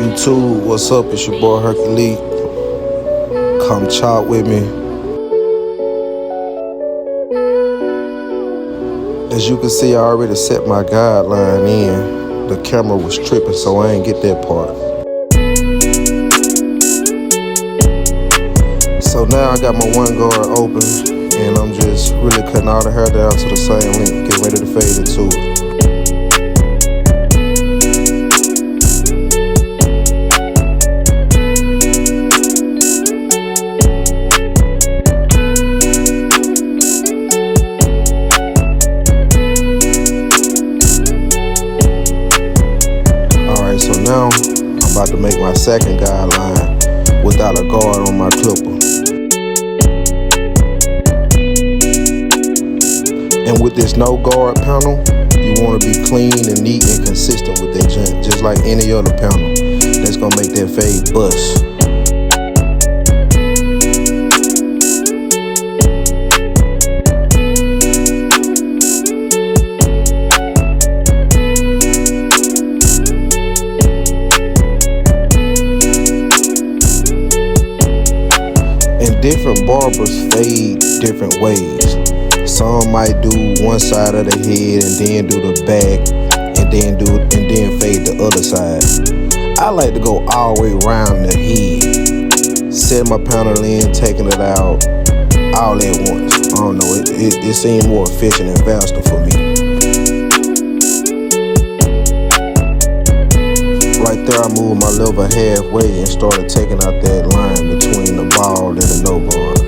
YouTube, what's up? It's your boy Hercules. Come chop with me. As you can see, I already set my guideline in. The camera was tripping, so I ain't get that part. So now I got my one guard open, and I'm just really cutting all the hair down to the same length, get ready to fade into it. So now I'm about to make my second guideline without a guard on my clipper. And with this no guard panel, you want to be clean and neat and consistent with that joint, just like any other panel. That's gonna make that fade bust. And different barbers fade different ways. Some might do one side of the head and then do the back and then fade the other side. I like to go all the way around the head, set my panel in, taking it out all at once. I don't know, it seemed more efficient and faster for me. Right there, I moved my lever halfway and started taking out that line between the bald and the no guard.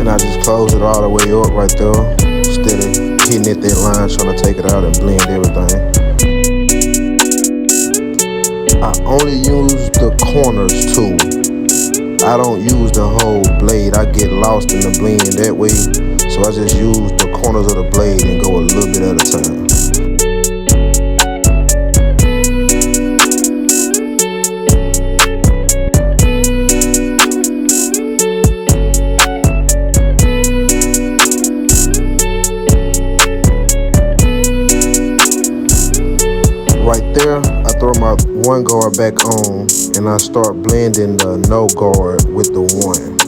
And I just closed it all the way up right there, instead of hitting at that line, trying to take it out and blend everything. I only use the corners too. I don't use the whole blade. I get lost in the blend that way. So I just use the corners of the blade and go a little bit at a time. Right there, I throw my one guard back on and I start blending the no guard with the one.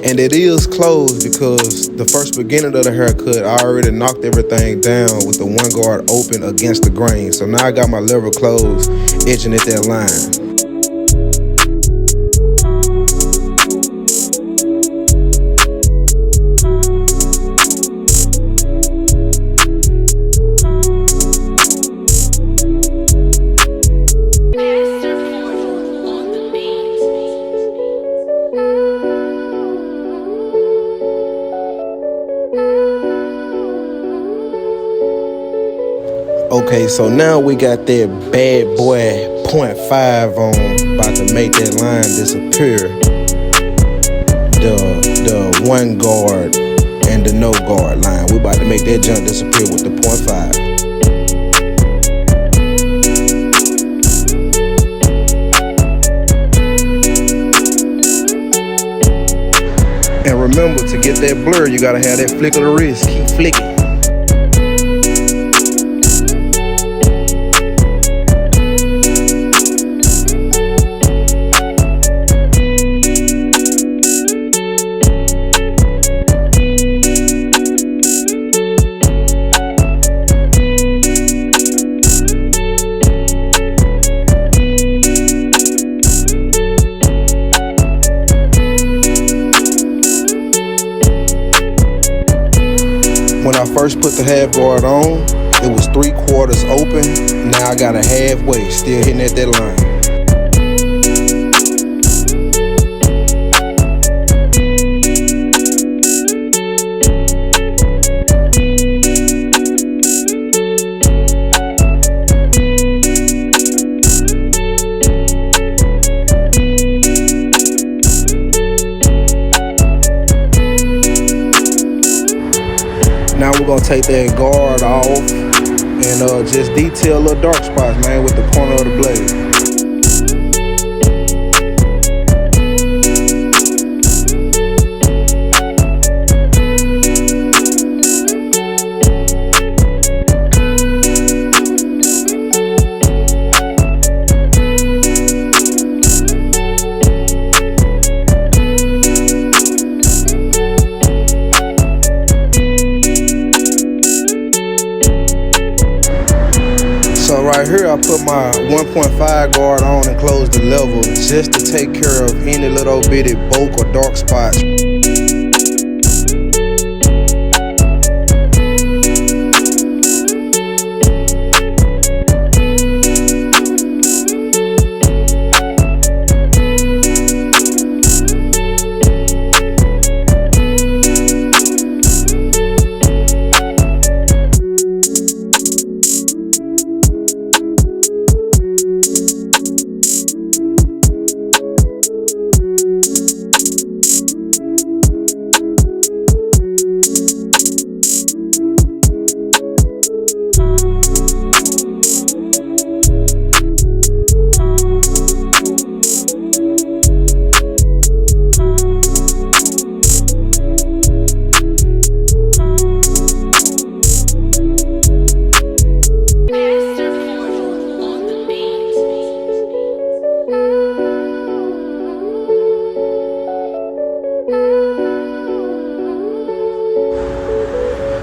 And it is closed because the first beginning of the haircut, I already knocked everything down with the one guard open against the grain. So now I got my lever closed, edging at that line. Okay, so now we got that bad boy 0.5 on, about to make that line disappear. The one guard and the no guard line. We about to make that junk disappear with the 0.5. And remember, to get that blur, you gotta have that flick of the wrist. Keep flicking. When I first put the half guard on, it was 3/4 open. Now I got a halfway, still hitting at that line. Now we're gonna take that guard off and just detail little dark spots, man, with the corner of the blade. right here, I put my 1.5 guard on and close the level just to take care of any little bitty bulk or dark spots.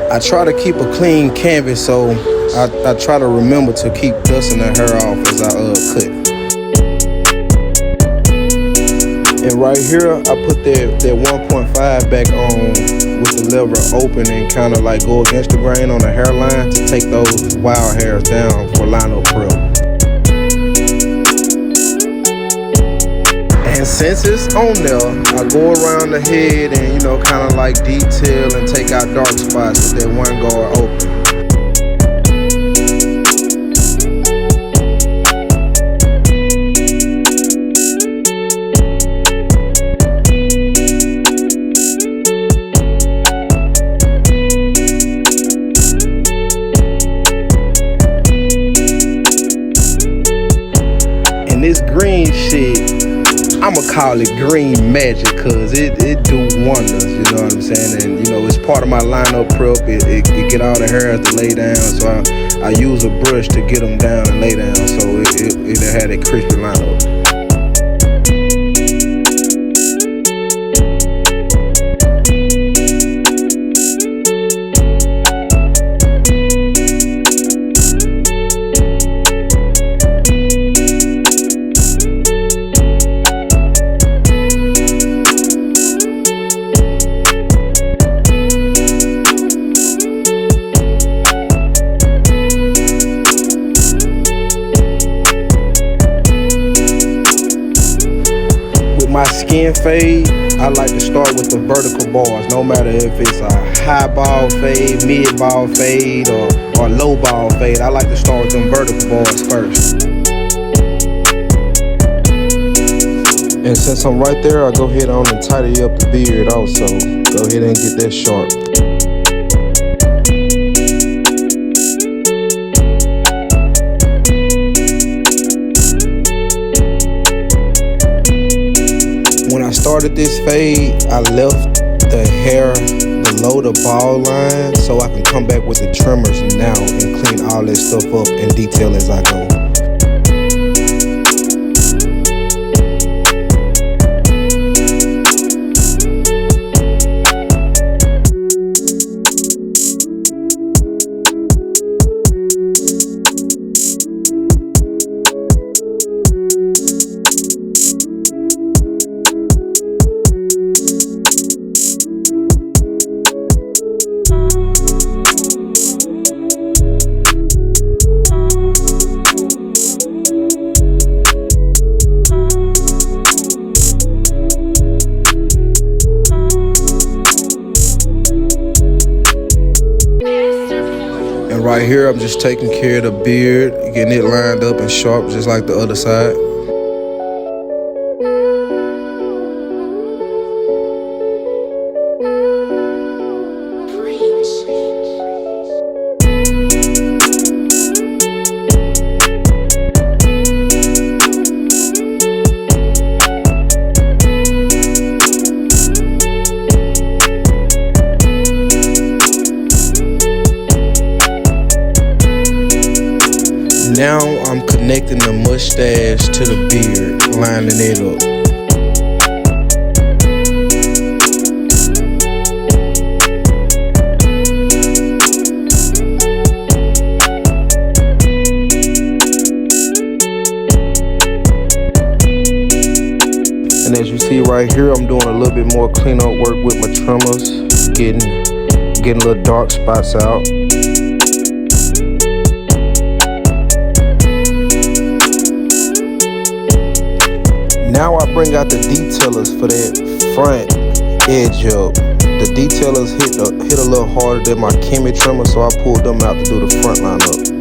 I try to keep a clean canvas, so I try to remember to keep dusting the hair off as I cut. And right here, I put that 1.5 back on with the lever open and kind of like go against the grain on the hairline to take those wild hairs down for lineup prep. And since it's on there, I go around the head and, you know, kind of like detail and take out dark spots with that one guard open. And this green shit, I'ma call it green magic, cause it do wonders, you know what I'm saying? And you know, it's part of my lineup prep. It get all the hairs to lay down, so I use a brush to get them down and lay down, so it had a crispy lineup. My skin fade, I like to start with the vertical bars, no matter if it's a high ball fade, mid ball fade, or low ball fade. I like to start with them vertical bars first. And since I'm right there, I go ahead on and tidy up the beard also. Go ahead and get that sharp. When I started this fade, I left the hair below the ball line so I can come back with the trimmers now and clean all that stuff up and detail as I go. And right here, I'm just taking care of the beard, getting it lined up and sharp, just like the other side. Now I'm connecting the mustache to the beard, lining it up. And as you see right here, I'm doing a little bit more cleanup work with my trimmers, getting little dark spots out. Now I bring out the detailers for that front edge up. The detailers hit a little harder than my Kimmy trimmer, so I pulled them out to do the front line up.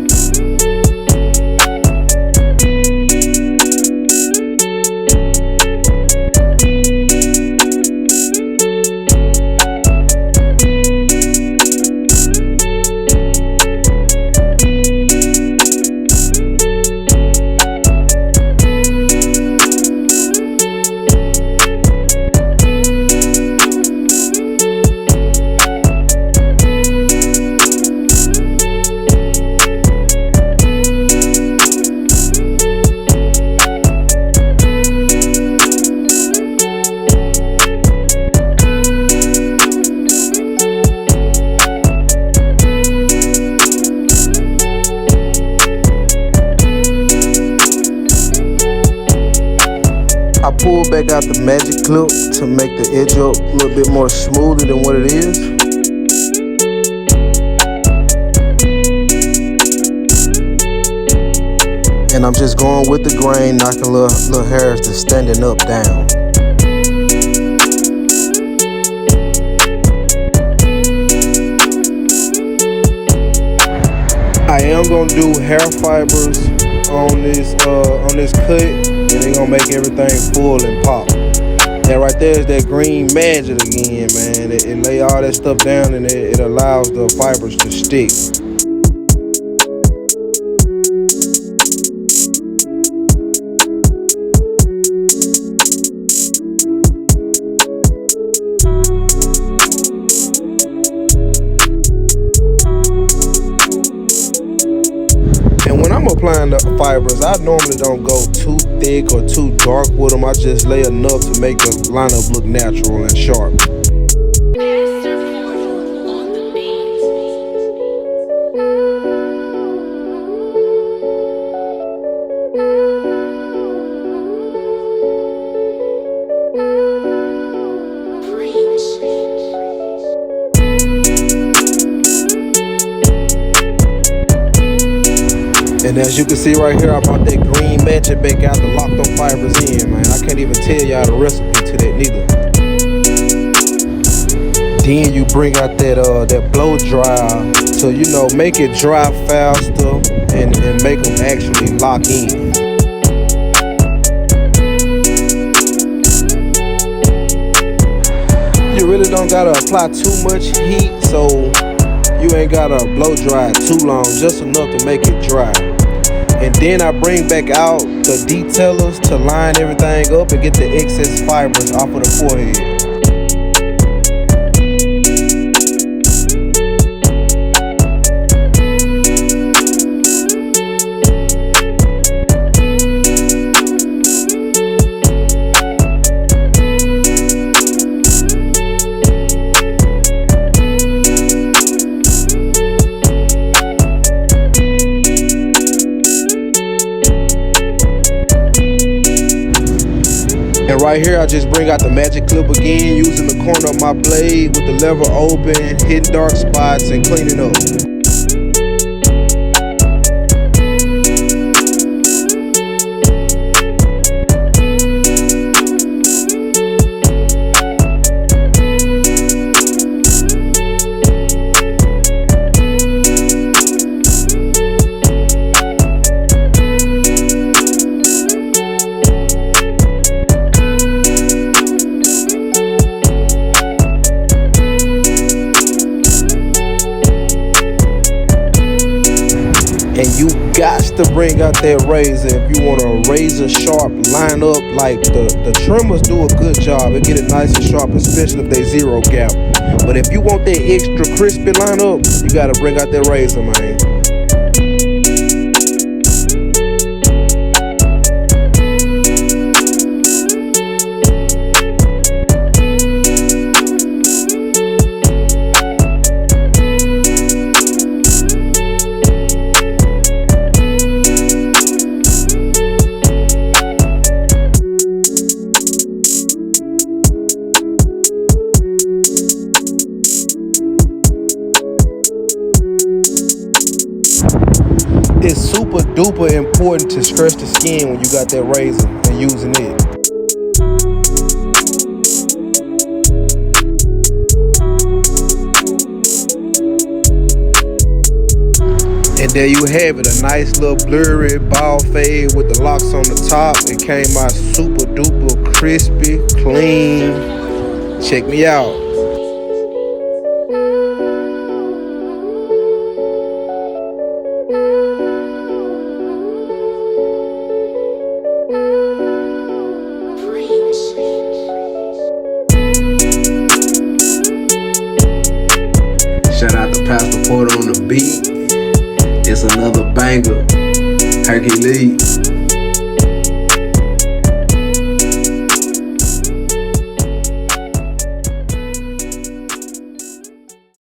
I pulled back out the magic clip to make the edge up a little bit more smoother than what it is. And I'm just going with the grain, knocking little hairs to standing up down. I am gonna do hair fibers on this cut, and they're gonna make everything full and pop. That right there is that green magic again, man. It lay all that stuff down, and it allows the fibers to stick. And when I'm applying the fibers, I normally don't go too thick or too dark with them. I just lay enough to make the lineup look natural and sharp. And as you can see right here, I brought that green magic back out to lock them fibers in, man. I can't even tell y'all the recipe to that neither. Then you bring out that blow dryer to, you know, make it dry faster and make them actually lock in. You really don't gotta apply too much heat, so you ain't gotta blow dry it too long, just enough to make it dry. And then I bring back out the detailers to line everything up and get the excess fibers off of the forehead. And right here, I just bring out the magic clip again, using the corner of my blade with the lever open, hitting dark spots and cleaning up. And you got to bring out that razor if you want a razor sharp line up. Like the trimmers do a good job. It get it nice and sharp, especially if they zero gap. But if you want that extra crispy line up, you got to bring out that razor, man. It's super duper important to scratch the skin when you got that razor and using it. And there you have it, a nice little blurry ball fade with the locks on the top. It came out super duper crispy, clean. Check me out. Shout out to Pastor Porter on the beat. It's another banger. Hercules.